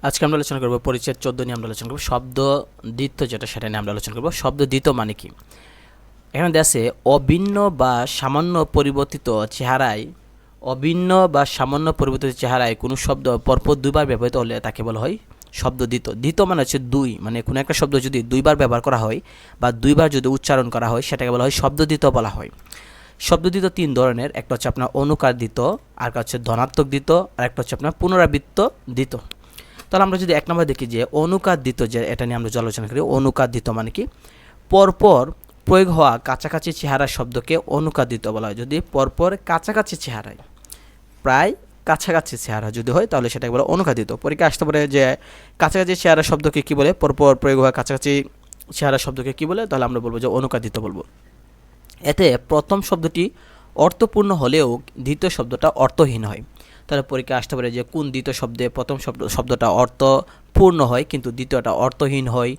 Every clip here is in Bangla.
আজকে আমরা আলোচনা করব পরিচ্ছেদ 14 নিয়ে আমরা আলোচনা করব শব্দ দ্বিত্ব যেটা সেটা নিয়ে আমরা আলোচনা করব। শব্দ দ্বিত্ব মানে কি? এখানে দেয়া আছে অভিন্ন বা সামান্য পরিবর্তিত চেহারায় কোনো শব্দ পরপর দুইবার ব্যবহৃত হলে তাকে বলা হয় শব্দ দ্বিত্ব। দ্বিত্ব মানে হচ্ছে দুই, মানে কোনো একটা শব্দ যদি দুইবার ব্যবহার করা হয় বা দুইবার যদি উচ্চারণ করা হয় সেটাকে বলা হয় শব্দ দ্বিত্ব বলা হয়। শব্দ দ্বিত্ব তিন ধরনের, একটা হচ্ছে আপনার অনুকার দ্বিত্ব, আরেকটা হচ্ছে ধনাত্মক দ্বিত্ব, আর একটা হচ্ছে আপনার পুনরাবৃত্ত দ্বিত্ব। তাহলে আমরা যদি এক নম্বর দেখি যে অনুকার দ্বিত্ব, যে এটা নিয়ে আমরা আলোচনা করি। অনুকার দ্বিত্ব মানে কি? পরপর প্রয়োগ হওয়া কাছাকাছি চেহারার শব্দকে অনুকার দ্বিত্ব বলা হয়। যদি পরপর কাছাকাছি চেহারায়, প্রায় কাছাকাছি চেহারা যদি হয় তাহলে সেটাকে বলে অনুকার দ্বিত্ব। পরীক্ষা আসতে পারে যে কাছাকাছি চেহারার শব্দকে কি বলে, পরপর প্রয়োগ হওয়া কাছাকাছি চেহারার শব্দকে কি বলে, তাহলে আমরা বলবো যে অনুকার দ্বিত্ব বলবো। এতে প্রথম শব্দটি অর্থপূর্ণ হলেও দ্বিতীয় শব্দটা অর্থহীন হয়। তাহলে পরীক্ষা আসতে পারে যে কোন দ্বিতীয় শব্দে প্রথম শব্দটা অর্থপূর্ণ হয় কিন্তু দ্বিতীয়টা অর্থহীন হয়,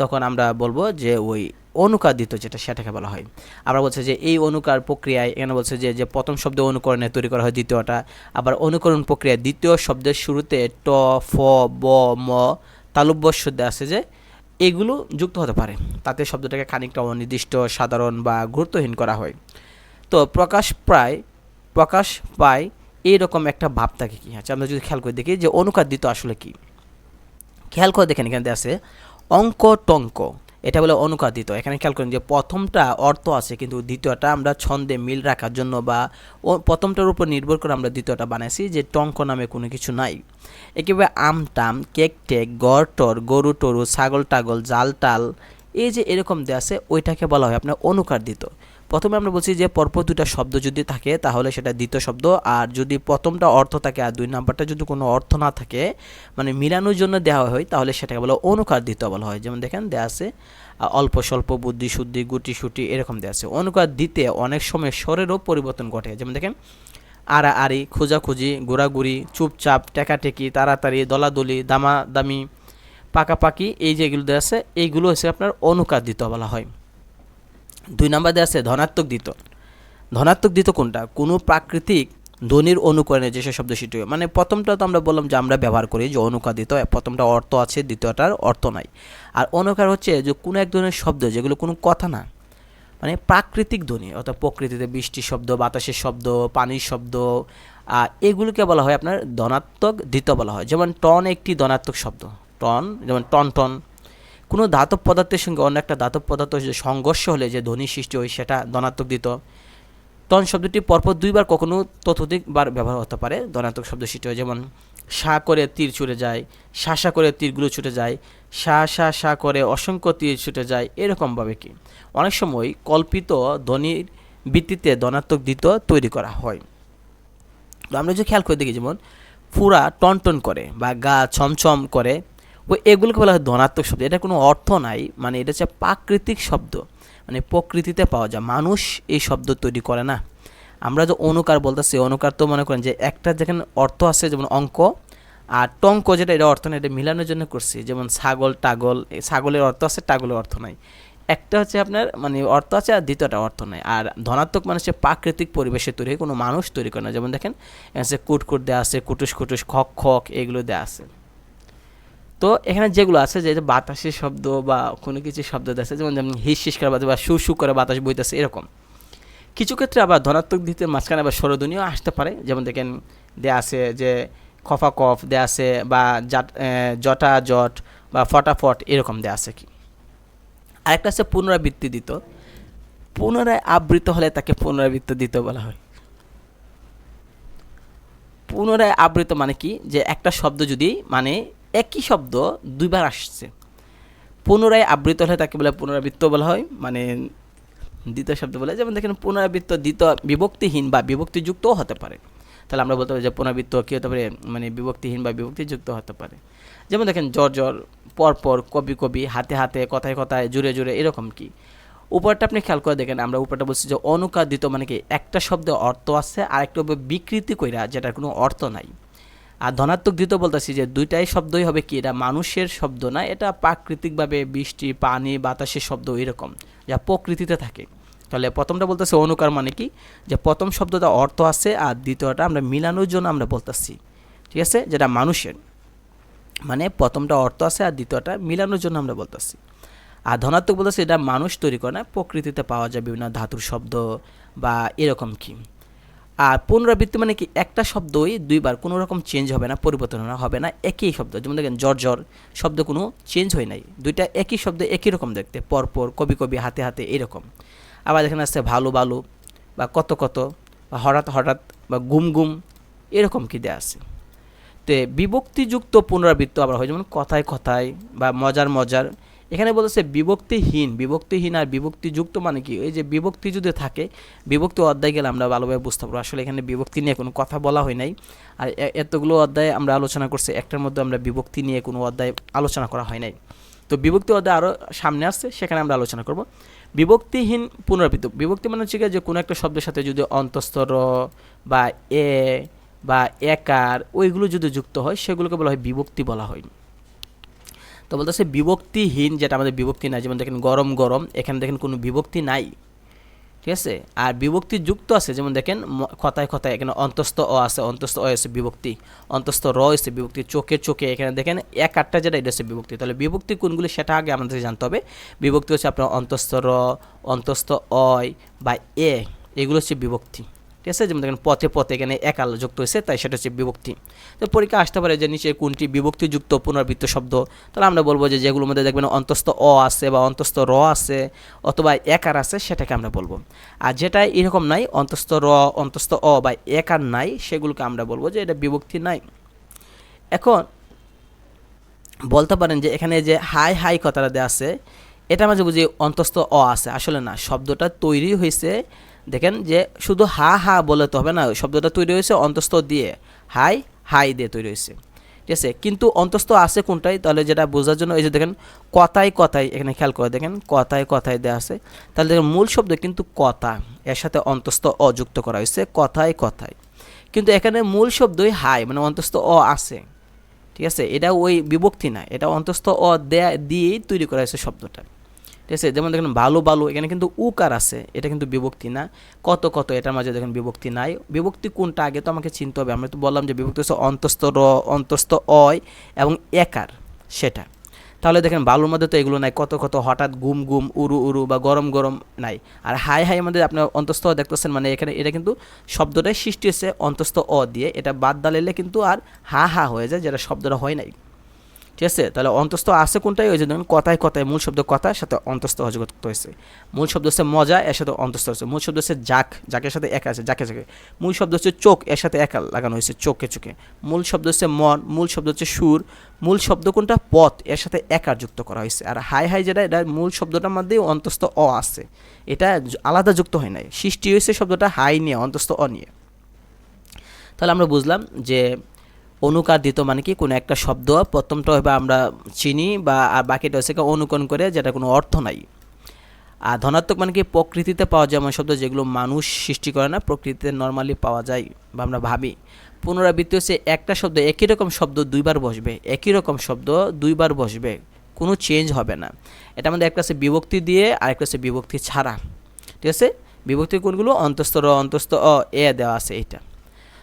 তখন আমরা বলবো যে ওই অনুকার দ্বিত্ব যেটা সেটাকে বলা হয়। আমরা বলছে যে এই অনুকার প্রক্রিয়ায় এখানে বলছে যে প্রথম শব্দ অনুকরণে তৈরি করা হয় দ্বিতীয়টা, আবার অনুকরণ প্রক্রিয়ায় দ্বিতীয় শব্দের শুরুতে ট, ফ, ব, ম তালব্যস্য আছে যে এগুলো যুক্ত হতে পারে, তাতে শব্দটাকে খানিকটা অনির্দিষ্ট, সাধারণ বা গুরুত্বহীন করা হয়। তো প্রকাশ পায় এইরকম একটা ভাব থাকে কি। আচ্ছা, আমরা যদি খেয়াল করে দেখি যে অনুকার দ্বিত্ব আসলে কি, খেয়াল করে দেখেন এখানে আছে অঙ্ক টঙ্ক, এটা বলে অনুকার দ্বিত্ব। এখানে খেয়াল করেন যে প্রথমটা অর্থ আছে কিন্তু দ্বিতীয়টা আমরা ছন্দে মিল রাখার জন্য বা প্রথমটার উপর নির্ভর করে আমরা দ্বিতীয়টা বানাইছি যে টঙ্ক নামে কোনো কিছু নাই। একেবারে আমটাম, কেক টেক, গড় টর, গরু টরু, ছাগল টাগল, জাল টাল, এই যে এরকম দেওয়া আছে ওইটাকে বলা হয় আপনার অনুকার দ্বিত্ব। প্রথমে আমরা বলছি যে পরপর দুটা শব্দ যদি থাকে তাহলে সেটা দ্বিতীয় শব্দ, আর যদি প্রথমটা অর্থ থাকে আর দুই নাম্বারটা যদি কোনো অর্থ না থাকে মানে মিলানোর জন্য দেওয়া হয় তাহলে সেটাকে বলা অনুকার দ্বিত্ব বলা হয়। যেমন দেখেন দেওয়া আছে অল্প স্বল্প, বুদ্ধি শুদ্ধি, গুটি সুটি এরকম দেওয়া আছে। অনুকার দিতে অনেক সময় স্বরেরও পরিবর্তন ঘটে। যেমন দেখেন আড়াআড়ি, খোঁজাখুঁজি, ঘোরাঘুরি, চুপচাপ, টেকাটেকি, তাড়াতাড়ি, দলাদলি, দামাদামি, পাকাপাকি, এই যেগুলো দেওয়া আছে এইগুলো হচ্ছে আপনার অনুকার দ্বিত্ব বলা হয়। দুই নাম্বার দেওয়া আছে ধনাত্মক দ্বিত্ব। ধনাত্মক দ্বিত্ব কোনটা? কোনো প্রাকৃতিক ধ্বনির অনুকরণে যেসব শব্দ সৃষ্টি হয়, মানে প্রথমটা তো আমরা বললাম যে আমরা ব্যবহার করি যে অনুকার দ্বিত্ব, প্রথমটা অর্থ আছে দ্বিতীয়টার অর্থ নাই। আর অনুকার হচ্ছে যে কোনো এক ধরনের শব্দ যেগুলো কোনো কথা না, মানে প্রাকৃতিক ধ্বনি, অর্থাৎ প্রকৃতিতে বৃষ্টির শব্দ, বাতাসের শব্দ, পানির শব্দ, এগুলোকে বলা হয় আপনার ধনাত্মক দ্বিত্ব বলা হয়। যেমন টন একটি ধনাত্মক শব্দ, টন, যেমন টন টন। কোনো ধাতব পদার্থের সঙ্গে অন্য একটা ধাতব পদার্থ সংঘর্ষ হলে যে ধ্বনি সৃষ্টি হয় সেটা ধনাত্মক দ্বিত্ব। টন শব্দটি পরপর দুইবার কখনো ততোধিকবার ব্যবহার হতে পারে, ধনাত্মক শব্দ সৃষ্টি হয়। যেমন সা করে তীর ছুটে যায়, শাসা করে তীরগুলো ছুটে যায়, সা করে অসংখ্য তীর ছুটে যায়, এরকমভাবে কি অনেক সময় কল্পিত ধ্বনির ভিত্তিতে ধনাত্মক দ্বিত্ব তৈরি করা হয়। তো আমরা যদি খেয়াল করে দেখি যেমন ফুরা টনটন করে বা গা ছমছম করে, এগুলোকে বলা হয় ধনাত্মক শব্দ। এটা কোনো অর্থ নাই, মানে এটা হচ্ছে প্রাকৃতিক শব্দ, মানে প্রকৃতিতে পাওয়া যায়, মানুষ এই শব্দ তৈরি করে না। আমরা যে অনুকার বলতেছি, অনুকার তো মনে করেন যে একটা যেখানে অর্থ আছে যেমন অঙ্ক, আর টঙ্ক যেটা এটা অর্থ নেই, এটা মিলানোর জন্য করছি। যেমন ছাগল টাগল, ছাগলের অর্থ আছে, টাগলের অর্থ নাই। একটা হচ্ছে আপনার মানে অর্থ আছে আর দ্বিতীয়টা অর্থ নাই। আর ধনাত্মক মানে হচ্ছে প্রাকৃতিক পরিবেশে তৈরি, কোনো মানুষ তৈরি করে না। যেমন দেখেন এখানে কুটকুট দেওয়া আছে, কুটুস কুটুস, খক খক, এগুলো দেওয়া আছে। তো এখানে যেগুলো আছে যে বাতাসের শব্দ বা কোনো কিছু শব্দ আছে, যেমন হিস হিস করে বাতাস বা শু শু করে বাতাস বইতেছে, এরকম। কিছু ক্ষেত্রে আবার ধনাত্মক দিতে মাঝখানে আবার স্বরধ্বনিও আসতে পারে। যেমন দেখেন দেয়া আছে যে খফা কফ দেয়া আছে, বা জটা জট বা ফটাফট, এরকম দেয়া আছে কি। আরেকটা আছে পুনরাবৃত্তি দিত। পুনরায় আবৃত হলে তাকে পুনরাবৃত্ত দিত বলা হয়। পুনরায় আবৃত মানে কি, যে একটা শব্দ যদি মানে একই শব্দ দুইবার আসছে, পুনরায় আবৃত হলে তাকে বলে পুনরাবৃত্ত বলা হয়, মানে দ্বিতীয় শব্দ বলে। যেমন দেখেন পুনরাবৃত্ত দ্বিতীয় বিভক্তিহীন বা বিভক্তিযুক্তও হতে পারে। তাহলে আমরা বলতে পারি যে পুনরাবৃত্ত কী হতে পারে, মানে বিভক্তিহীন বা বিভক্তিযুক্ত হতে পারে। যেমন দেখেন জ্বর জ্বর, পরপর, কবি কবি, হাতে হাতে, কথায় কথায়, জুড়ে জুড়ে, এরকম কি। উপরটা আপনি খেয়াল করে দেখেন, আমরা উপরটা বলছি যে অনুকার দ্বিত্ব মানে কি একটা শব্দে অর্থ আছে আর একটা বিকৃতি কইরা যেটার কোনো অর্থ নাই। আর ধনাত্মক দ্বিত্ব বলতেছি যে দুইটাই শব্দই হবে কি, এটা মানুষের শব্দ না, এটা প্রাকৃতিকভাবে বৃষ্টি, পানি, বাতাসের শব্দ, এরকম যা প্রকৃতিতে থাকে। তাহলে প্রথমটা বলতেছে অনুকার মানে কি, যে প্রথম শব্দটা অর্থ আছে আর দ্বিতীয়টা আমরা মিলানোর জন্য আমরা বলতেছি, ঠিক আছে, যেটা মানুষের। মানে প্রথমটা অর্থ আছে আর দ্বিতীয়টা মিলানোর জন্য আমরা বলতেছি। আর ধনাত্মক বলতেছে এটা মানুষ তৈরি করে না, প্রকৃতিতে পাওয়া যায় বিভিন্ন ধাতুর শব্দ বা এরকম কি। আর পুনরাবৃত্তি মানে কি একটা শব্দই দুইবার কোনো রকম চেঞ্জ হবে না, পরিবর্তন হবে না, একই শব্দ। যেমন দেখেন জ্বর জ্বর শব্দ কোনো চেঞ্জ হয় নাই, দুইটা একই শব্দ একই রকম দেখতে, পরপর, কবি কবি, হাতে হাতে এরকম। আবার এখানে আসছে ভালো ভালো বা কত কত বা হঠাৎ হঠাৎ বা গুম গুম এরকম কি দেয়া আছে। তো বিভক্তিযুক্ত পুনরাবৃত্ত আবার হয় যেমন কথায় কথায় বা মজার মজার। এখানে বলেছে বিভক্তিহীন, বিভক্তিহীন আর বিভক্তিযুক্ত মানে কি, এই যে বিভক্তি যদি থাকে, বিভক্তি অধ্যায় গেলে আমরা ভালোভাবে বুঝতে পারবো আসলে এখানে বিভক্তি নিয়ে কোনো কথা বলা হয় নাই। আর এতগুলো অধ্যায় আমরা আলোচনা করছি, একটার মধ্যে আমরা বিভক্তি নিয়ে কোনো অধ্যায় আলোচনা করা হয় নাই। তো বিভক্তি অধ্যায় আরও সামনে আসছে, সেখানে আমরা আলোচনা করব। বিভক্তিহীন পুনরাবৃত্ত, বিভক্তি মানে হচ্ছে যে কোনো একটা শব্দের সাথে যদি অন্তঃস্থ র বা এ বা একার ওইগুলো যদি যুক্ত হয় সেগুলোকে বলা হয় বিভক্তি বলা হয়। তো বলতেছে বিভক্তিহীন যেটা আমাদের বিভক্তি নাই, যেমন দেখেন গরম গরম, এখানে দেখেন কোনো বিভক্তি নাই, ঠিক আছে। আর বিভক্তি যুক্ত আছে, যেমন দেখেন কথায় কথায় এখানে অন্তস্থ অ আছে, অন্তস্থ অ আছে বিভক্তি, অন্তস্থ র আছে বিভক্তি, চোখে চোখে এখানে দেখেন এক আটটা যেটা এটা হচ্ছে বিভক্তি। তাহলে বিভক্তি কোনগুলি সেটা আগে আমাদের জানতে হবে। বিভক্তি হচ্ছে আপনার অন্তস্থ র, অন্তস্থ অয় বা এ, এগুলো হচ্ছে বিভক্তি, ঠিক আছে। যেমন দেখেন পথে পথে এখানে একাল যুক্ত হয়েছে, তাই সেটা হচ্ছে বিভক্তি। তো পরীক্ষা আসতে পারে যে নিচে কোনটি বিভক্তিযুক্ত পুনরাবৃত্ত শব্দ, তাহলে আমরা বলবো যে যেগুলোর মধ্যে দেখবেন অন্তস্থ অ আছে বা অন্তস্থ র আছে অথবা একার আছে সেটাকে আমরা বলবো। আর যেটা এরকম নাই, অন্তস্থ র, অন্তস্থ অ বা একার নাই, সেগুলোকে আমরা বলবো যে এটা বিভক্তি নাই। এখন বলতে পারেন যে এখানে যে হাই হাই কথাটা দেওয়া আছে, এটা মাঝে বুঝি অন্তস্থ অ আছে, আসলে না, শব্দটা তৈরি হয়েছে দেখেন যে শুধু হা হা বলে তো হবে না, শব্দটা তৈরি হয়েছে অন্তস্থ দিয়ে, হাই হাই দিয়ে তৈরি হয়েছে, ঠিক আছে। কিন্তু অন্তস্থ আছে কোনটাই, তাহলে যেটা বোঝার জন্য এই যে দেখেন কথায় কথায়, এখানে খেয়াল করে দেখেন কথায় কথায় দেওয়া আছে, তাহলে দেখেন মূল শব্দ কিন্তু কথা, এর সাথে অন্তস্থ অ যুক্ত করা হয়েছে কথায় কথায়, কিন্তু এখানে মূল শব্দই হাই, মানে অন্তস্থ অ আছে, ঠিক আছে। এটা ওই বিভক্তি না, এটা অন্তস্থ অ দিয়েই তৈরি করা হয়েছে শব্দটা, ঠিক আছে। যেমন দেখেন ভালো ভালো, এখানে কিন্তু উকার আছে, এটা কিন্তু বিভক্তি না। কত কত, এটার মাঝে দেখেন বিভক্তি নাই। বিভক্তি কোনটা আগে তো আমাকে চিনতে হবে, আমরা তো বললাম যে বিভক্তি হচ্ছে অন্তস্থ র, অন্তস্থ অয় এবং একার, সেটা। তাহলে দেখেন বালুর মধ্যে তো এগুলো নাই, কত কত, হঠাৎ, গুম গুম, উরু উরু বা গরম গরম নাই। আর হাই হাই মধ্যে আপনার অন্তস্থ অ দেখতেছেন, মানে এখানে এটা কিন্তু শব্দটাই সৃষ্টি হয়েছে অন্তস্থ অ দিয়ে, এটা বাদ দাঁড়ালে কিন্তু আর হা হা হয়ে যায়, যেটা শব্দটা হয় নাই, ঠিক আছে। তাহলে অন্তস্থ আছে কোনটাই, ওই যে দেখুন কথায় কথায়, মূল শব্দ কথার সাথে অন্তস্থ যুক্ত হয়েছে। মূল শব্দ হচ্ছে মজা, এর সাথে অন্তস্থ হচ্ছে। মূল শব্দ হচ্ছে জাক, জাকের সাথে এক আছে, জাকে জাকে। মূল শব্দ হচ্ছে চোখ, এর সাথে একা লাগানো হয়েছে, চোখে চোখে। মূল শব্দ হচ্ছে মন, মূল শব্দ হচ্ছে সুর। মূল শব্দ কোনটা, পথ, এর সাথে একার যুক্ত করা হয়েছে। আর হাই হাই যেটা, এটা মূল শব্দটার মধ্যেই অন্তস্থ অ আছে, এটা আলাদা যুক্ত হয় নাই, সৃষ্টি হয়েছে শব্দটা হাই নিয়ে, অন্তস্থ অ নিয়ে। তাহলে আমরা বুঝলাম যে অনুকার দিত মানে কি, কোনো একটা শব্দ প্রথমটা হবে আমরা চিনি বা আর বাকিটা হচ্ছে অনুকরণ করে, যেটা কোনো অর্থ নাই। আর ধনাত্মক মানে কি, প্রকৃতিতে পাওয়া যায় এমন শব্দ যেগুলো মানুষ সৃষ্টি করে না, প্রকৃতিতে নর্মালি পাওয়া যায় বা আমরা ভাবি। পুনরাবৃত্তি হচ্ছে একটা শব্দ, একই রকম শব্দ দুইবার বসবে, একই রকম শব্দ দুইবার বসবে, কোনো চেঞ্জ হবে না। এটা আমাদের একটা আছে বিভক্তি দিয়ে, আর একটা আছে বিভক্তি ছাড়া, ঠিক আছে। বিভক্তি কোনগুলো, অন্তস্থ র, অন্তস্থ অ, এ দেওয়া আছে এইটা।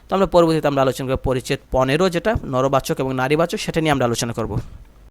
তো আমরা পরবর্তীতে আমরা আলোচনা করব পরিচ্ছেদ 15, যেটা নরবাচক এবং নারীবাচক, সেটা নিয়ে আমরা আলোচনা করব।